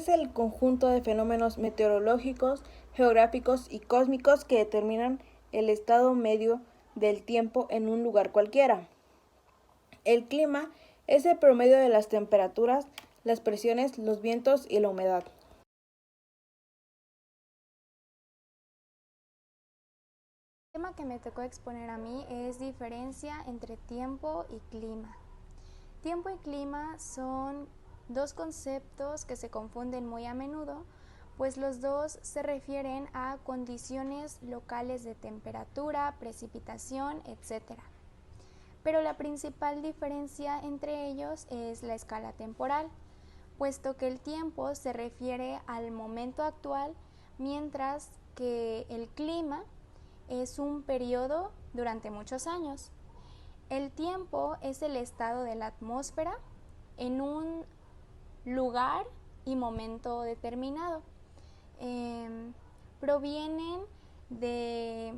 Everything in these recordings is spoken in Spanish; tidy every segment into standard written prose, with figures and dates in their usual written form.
es el conjunto de fenómenos meteorológicos, geográficos y cósmicos que determinan el estado medio del tiempo en un lugar cualquiera. El clima es el promedio de las temperaturas, las presiones, los vientos y la humedad. El tema que me tocó exponer a mí es diferencia entre tiempo y clima. Tiempo y clima son dos conceptos que se confunden muy a menudo, pues los dos se refieren a condiciones locales de temperatura, precipitación, etc. Pero la principal diferencia entre ellos es la escala temporal, puesto que el tiempo se refiere al momento actual, mientras que el clima es un periodo durante muchos años. El tiempo es el estado de la atmósfera en un lugar y momento determinado. Provienen de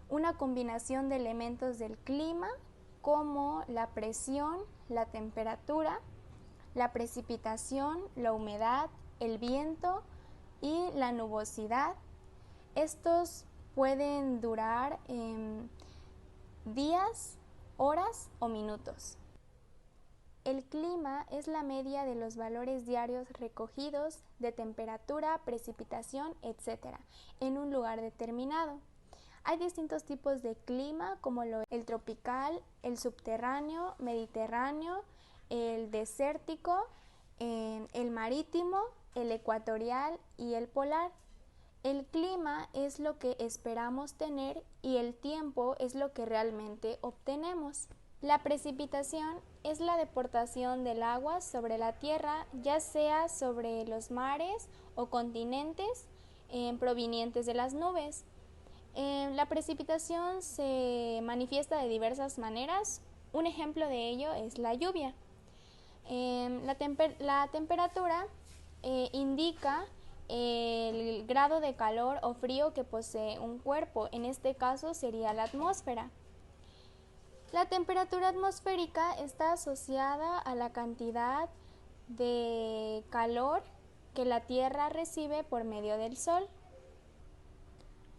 una combinación de elementos del clima como la presión, la temperatura, la precipitación, la humedad, el viento y la nubosidad. Estos pueden durar días, horas o minutos. El clima es la media de los valores diarios recogidos de temperatura, precipitación, etc. en un lugar determinado. Hay distintos tipos de clima como el tropical, el subterráneo, mediterráneo, el desértico, el marítimo, el ecuatorial y el polar. El clima es lo que esperamos tener y el tiempo es lo que realmente obtenemos. La precipitación es la deportación del agua sobre la tierra, ya sea sobre los mares o continentes provenientes de las nubes. La precipitación se manifiesta de diversas maneras. Un ejemplo de ello es la lluvia. La temperatura indica el grado de calor o frío que posee un cuerpo, en este caso sería la atmósfera. La temperatura atmosférica está asociada a la cantidad de calor que la Tierra recibe por medio del Sol.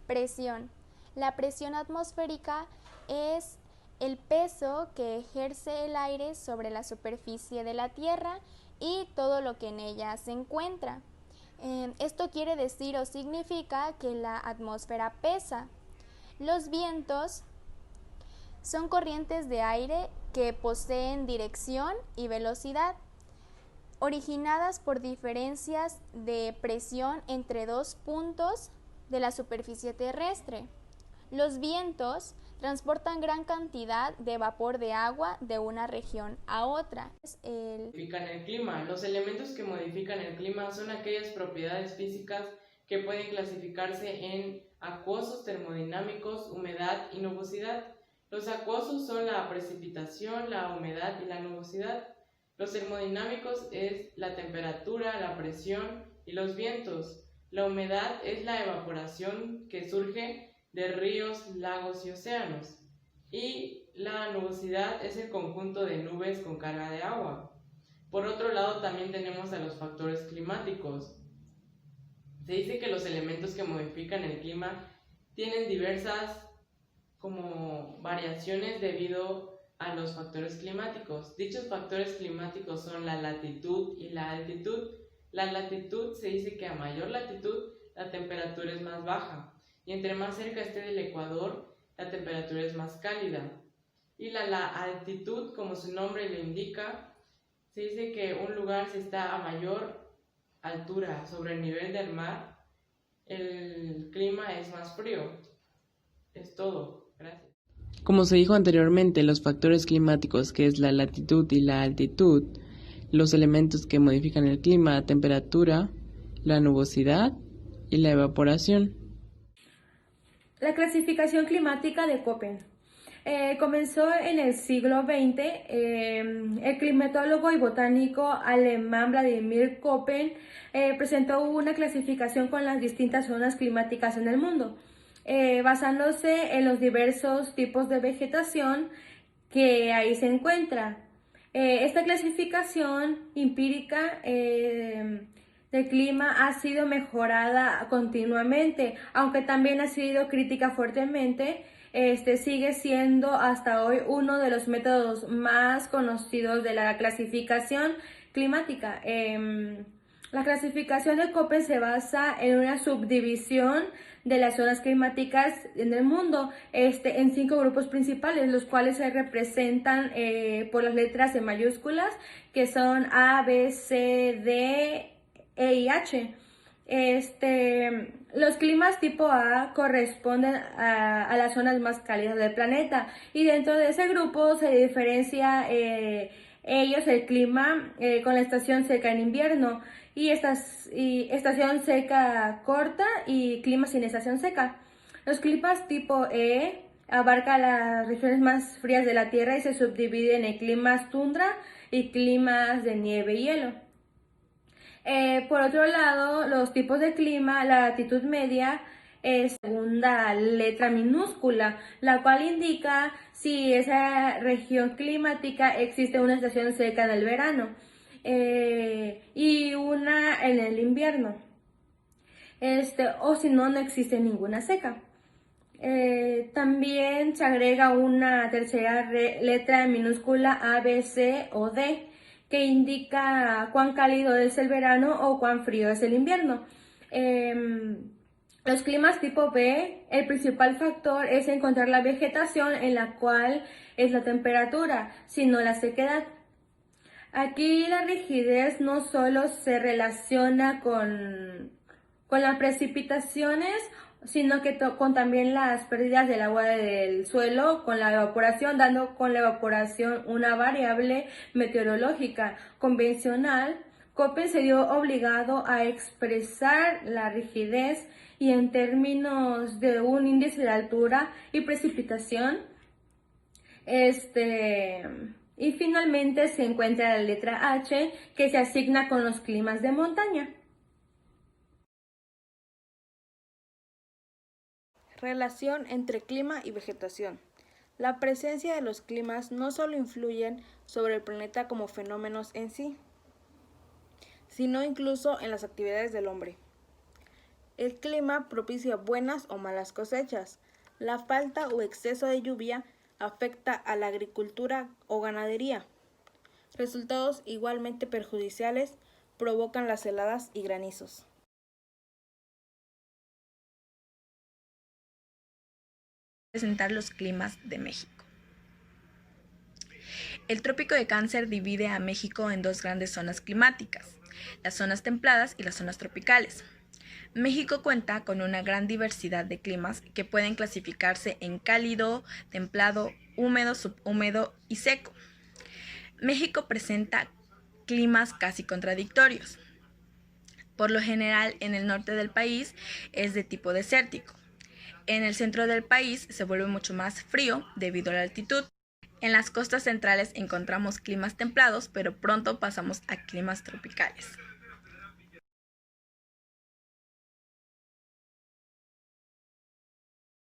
Presión. La presión atmosférica es el peso que ejerce el aire sobre la superficie de la Tierra y todo lo que en ella se encuentra. Esto quiere decir o significa que la atmósfera pesa. Los vientos son corrientes de aire que poseen dirección y velocidad, originadas por diferencias de presión entre dos puntos de la superficie terrestre. Los vientos transportan gran cantidad de vapor de agua de una región a otra. Modifican el clima. Los elementos que modifican el clima son aquellas propiedades físicas que pueden clasificarse en acuosos, termodinámicos, humedad y nubosidad. Los acuosos son la precipitación, la humedad y la nubosidad. Los termodinámicos es la temperatura, la presión y los vientos. La humedad es la evaporación que surge de ríos, lagos y océanos. Y la nubosidad es el conjunto de nubes con carga de agua. Por otro lado, también tenemos a los factores climáticos. Se dice que los elementos que modifican el clima tienen diversas variaciones debido a los factores climáticos. Dichos factores climáticos son la latitud y la altitud. La latitud se dice que a mayor latitud la temperatura es más baja y entre más cerca esté del ecuador la temperatura es más cálida. Y la altitud, como su nombre lo indica, se dice que un lugar si está a mayor altura sobre el nivel del mar, el clima es más frío. Es todo. Gracias. Como se dijo anteriormente, los factores climáticos, que es la latitud y la altitud, los elementos que modifican el clima, la temperatura, la nubosidad y la evaporación. La clasificación climática de Köppen. Comenzó en el siglo XX. El climatólogo y botánico alemán Vladimir Köppen presentó una clasificación con las distintas zonas climáticas en el mundo, basándose en los diversos tipos de vegetación que ahí se encuentra. Esta clasificación empírica de clima ha sido mejorada continuamente, aunque también ha sido crítica fuertemente. Sigue siendo hasta hoy uno de los métodos más conocidos de la clasificación climática. La clasificación de Köppen se basa en una subdivisión de las zonas climáticas en el mundo en 5 grupos principales, los cuales se representan por las letras en mayúsculas, que son A, B, C, D, E y H. Los climas tipo A corresponden a las zonas más cálidas del planeta, y dentro de ese grupo se diferencia el clima con la estación seca en invierno y estación seca corta y clima sin estación seca. Los climas tipo E abarcan las regiones más frías de la Tierra y se subdividen en climas tundra y climas de nieve y hielo. Por otro lado, los tipos de clima, la latitud media es segunda letra minúscula, la cual indica si esa región climática existe una estación seca en el verano y una en el invierno, o si no, no existe ninguna seca. También se agrega una tercera letra minúscula A, B, C o D, que indica cuán cálido es el verano o cuán frío es el invierno. Los climas tipo B, el principal factor es encontrar la vegetación en la cual es la temperatura, sino la sequedad. Aquí la rigidez no solo se relaciona con las precipitaciones, sino que con también las pérdidas del agua del suelo, con la evaporación, dando con la evaporación una variable meteorológica convencional. Köppen se vio obligado a expresar la rigidez y en términos de un índice de altura y precipitación. Y finalmente se encuentra la letra H, que se asigna con los climas de montaña. Relación entre clima y vegetación. La presencia de los climas no solo influyen sobre el planeta como fenómenos en sí, sino incluso en las actividades del hombre. El clima propicia buenas o malas cosechas. La falta o exceso de lluvia afecta a la agricultura o ganadería. Resultados igualmente perjudiciales provocan las heladas y granizos. Presentar los climas de México. El trópico de Cáncer divide a México en 2 grandes zonas climáticas, las zonas templadas y las zonas tropicales. México cuenta con una gran diversidad de climas que pueden clasificarse en cálido, templado, húmedo, subhúmedo y seco. México presenta climas casi contradictorios. Por lo general, en el norte del país es de tipo desértico. En el centro del país se vuelve mucho más frío debido a la altitud. En las costas centrales encontramos climas templados, pero pronto pasamos a climas tropicales.